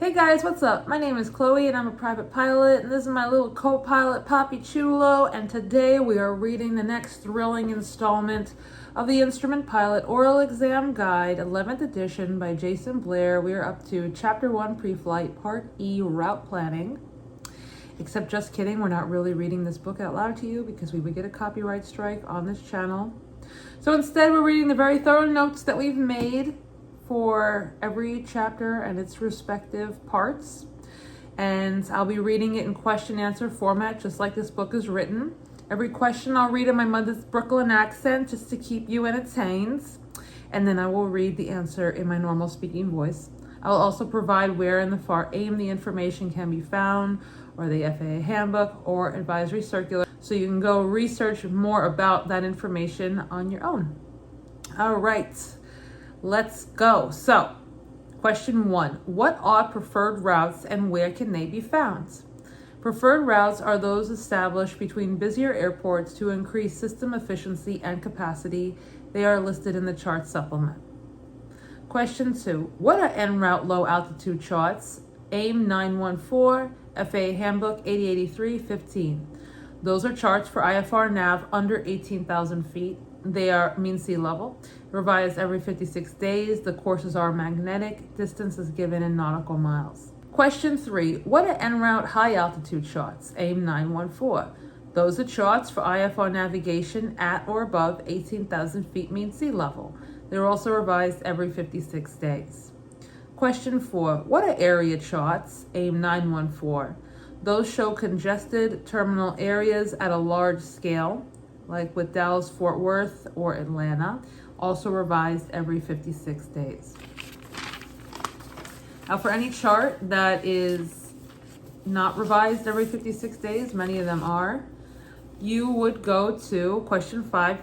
Hey guys, what's up? My name is Chloe and I'm a private pilot, and this is my little co-pilot Poppy Chulo, and today we are reading the next thrilling installment of the Instrument Pilot Oral Exam Guide, 11th edition by Jason Blair. We are up to Chapter 1, Preflight, Part E, Route Planning. Except just kidding, we're not really reading this book out loud to you because we would get a copyright strike on this channel. So instead we're reading the very thorough notes that we've made for every chapter and its respective parts, and I'll be reading it in question answer format just like this book is written. Every question I'll read in my mother's Brooklyn accent just to keep you entertained, and then I will read the answer in my normal speaking voice. I'll also provide where in the FAR AIM the information can be found, or the FAA handbook or advisory circular, so you can go research more about that information on your own. All right. Let's go. So, question 1. What are preferred routes and where can they be found? Preferred routes are those established between busier airports to increase system efficiency and capacity. They are listed in the chart supplement. Question 2. What are en route low altitude charts? AIM 914, FAA Handbook 8083-15. Those are charts for IFR nav under 18,000 feet. They are mean sea level, revised every 56 days. The courses are magnetic. Distance is given in nautical miles. Question 3. What are en route high altitude charts? AIM 914. Those are charts for IFR navigation at or above 18,000 feet mean sea level. They're also revised every 56 days. Question 4. What are area charts? AIM 914. Those show congested terminal areas at a large scale, like with Dallas, Fort Worth, or Atlanta, also revised every 56 days. Now for any chart that is not revised every 56 days, many of them are, you would go to question 5,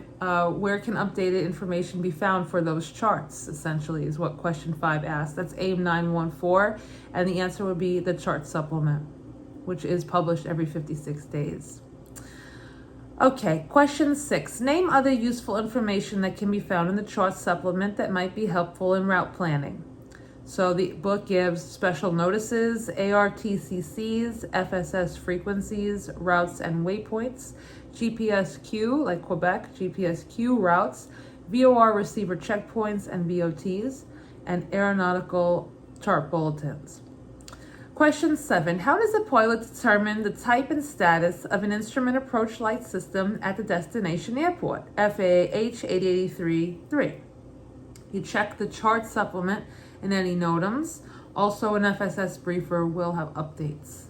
where can updated information be found for those charts, essentially, is what question 5 asks. That's AIM 914, and the answer would be the chart supplement, which is published every 56 days. Okay, question 6. Name other useful information that can be found in the chart supplement that might be helpful in route planning. So the book gives special notices, ARTCCs, FSS frequencies, routes and waypoints, GPSQ, like Quebec, GPSQ routes, VOR receiver checkpoints and VOTs, and aeronautical chart bulletins. Question 7. How does the pilot determine the type and status of an instrument approach light system at the destination airport? FAA H-883-3. You check the chart supplement and any NOTAMs. Also, an FSS briefer will have updates.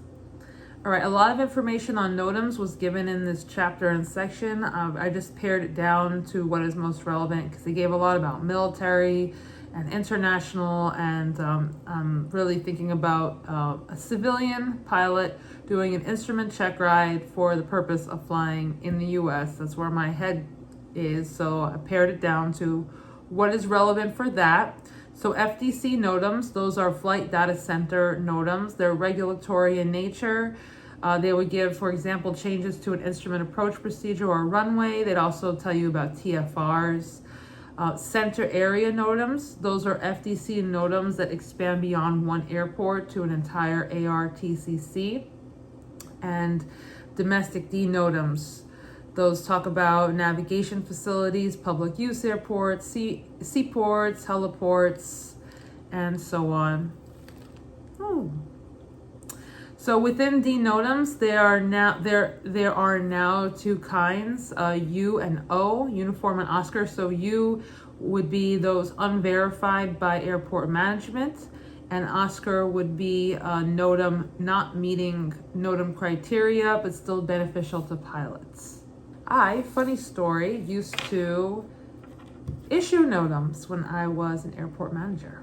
All right, a lot of information on NOTAMs was given in this chapter and section. I just pared it down to what is most relevant because they gave a lot about military and international, and I'm really thinking about a civilian pilot doing an instrument check ride for the purpose of flying in the US. That's where my head is, so I pared it down to what is relevant for that. So FDC NOTAMs, those are Flight Data Center NOTAMs. They're regulatory in nature. They would give, for example, changes to an instrument approach procedure or runway. They'd also tell you about TFRs. Center area NOTAMs, those are FDC NOTAMs that expand beyond one airport to an entire ARTCC. And domestic D NOTAMs, those talk about navigation facilities, public use airports, seaports, heliports, and so on. So within D NOTAMs, there are now two kinds, U and O, uniform and Oscar. So U would be those unverified by airport management, and Oscar would be NOTAM not meeting NOTAM criteria, but still beneficial to pilots. Funny story, used to issue NOTAMs when I was an airport manager.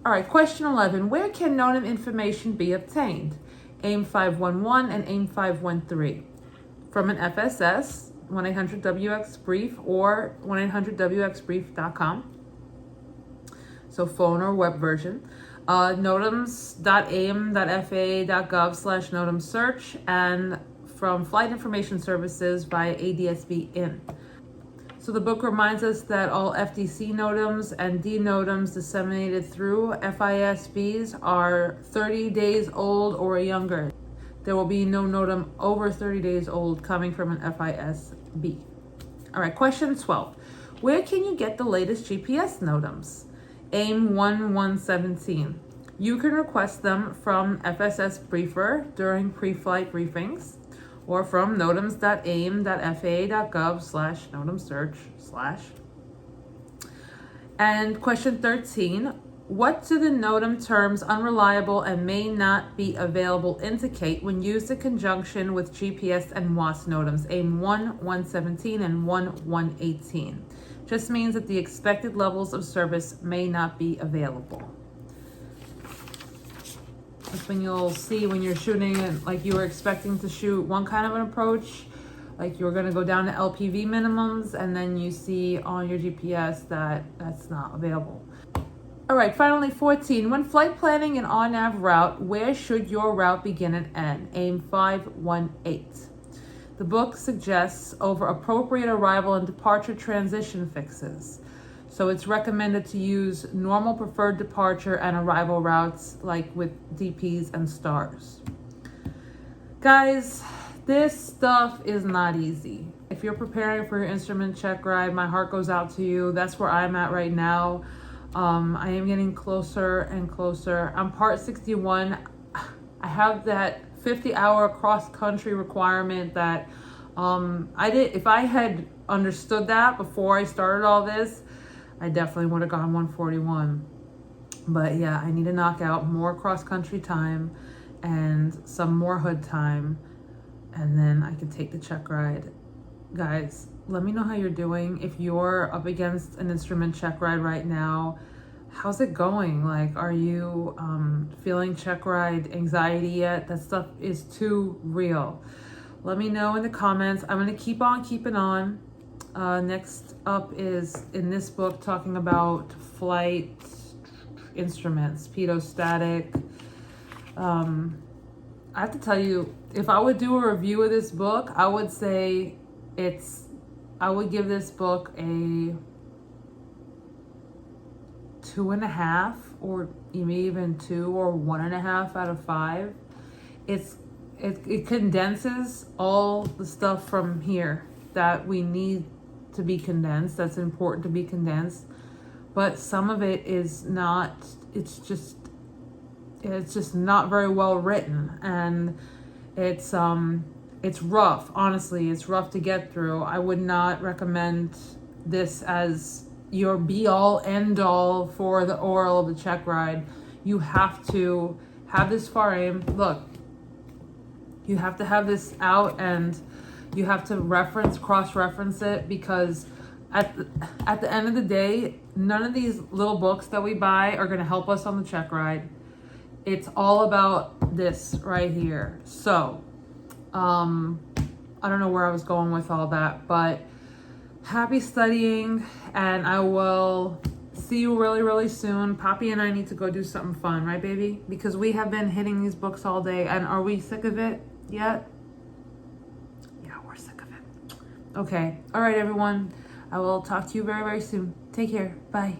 All right, question 11. Where can NOTAM information be obtained? AIM 511 and AIM 513. From an FSS, 1-800-WX-BRIEF or 1-800-WXBRIEF.com. So phone or web version. NOTAMs.aim.faa.gov/NOTAM search, and from Flight Information Services via ADSB in. So the book reminds us that all FDC NOTAMs and D NOTAMs disseminated through FISBs are 30 days old or younger. There will be no NOTAM over 30 days old coming from an FISB. All right, question 12. Where can you get the latest GPS NOTAMs? AIM 1117. You can request them from FSS Briefer during pre-flight briefings, or from notams.aim.faa.gov/NOTAM search/. And question 13, what do the NOTAM terms unreliable and may not be available indicate when used in conjunction with GPS and WAAS NOTAMs, AIM 1117 and 1118? Just means that the expected levels of service may not be available. That's when you'll see when you're shooting it, like you were expecting to shoot one kind of an approach, like you're gonna go down to LPV minimums, and then you see on your GPS that that's not available. All right, finally 14. When flight planning an on-nav route, where should your route begin and end? AIM 518. The book suggests over appropriate arrival and departure transition fixes. So it's recommended to use normal preferred departure and arrival routes like with DPs and stars. Guys, this stuff is not easy. If you're preparing for your instrument check ride, my heart goes out to you. That's where I'm at right now. I am getting closer and closer. I'm Part 61. I have that 50-hour cross-country requirement that if I had understood that before I started all this, I definitely would have gone 141. But yeah, I need to knock out more cross-country time and some more hood time, and then I can take the check ride. Guys, let me know how you're doing. If you're up against an instrument check ride right now, how's it going? Like, are you feeling check ride anxiety yet? That stuff is too real. Let me know in the comments. I'm gonna keep on keeping on. Next up is in this book talking about flight instruments, pedostatic. I have to tell you, if I would do a review of this book, I would say I would give this book a 2.5 or even 2 or 1.5 out of 5. It condenses all the stuff from here that we need to be condensed, that's important to be condensed, but some of it is not. It's just not very well written, and it's rough. Honestly, it's rough to get through. I would not recommend this as your be-all end-all for the oral of the check ride. You have to have this far aim. Look, you have to have this out, and you have to cross-reference it, because at the end of the day, none of these little books that we buy are going to help us on the check ride. It's all about this right here. So, I don't know where I was going with all that, but happy studying, and I will see you really, really soon. Poppy and I need to go do something fun, right, baby? Because we have been hitting these books all day, and are we sick of it yet? Yeah, we're sick of it. Okay. All right, everyone. I will talk to you very, very soon. Take care. Bye.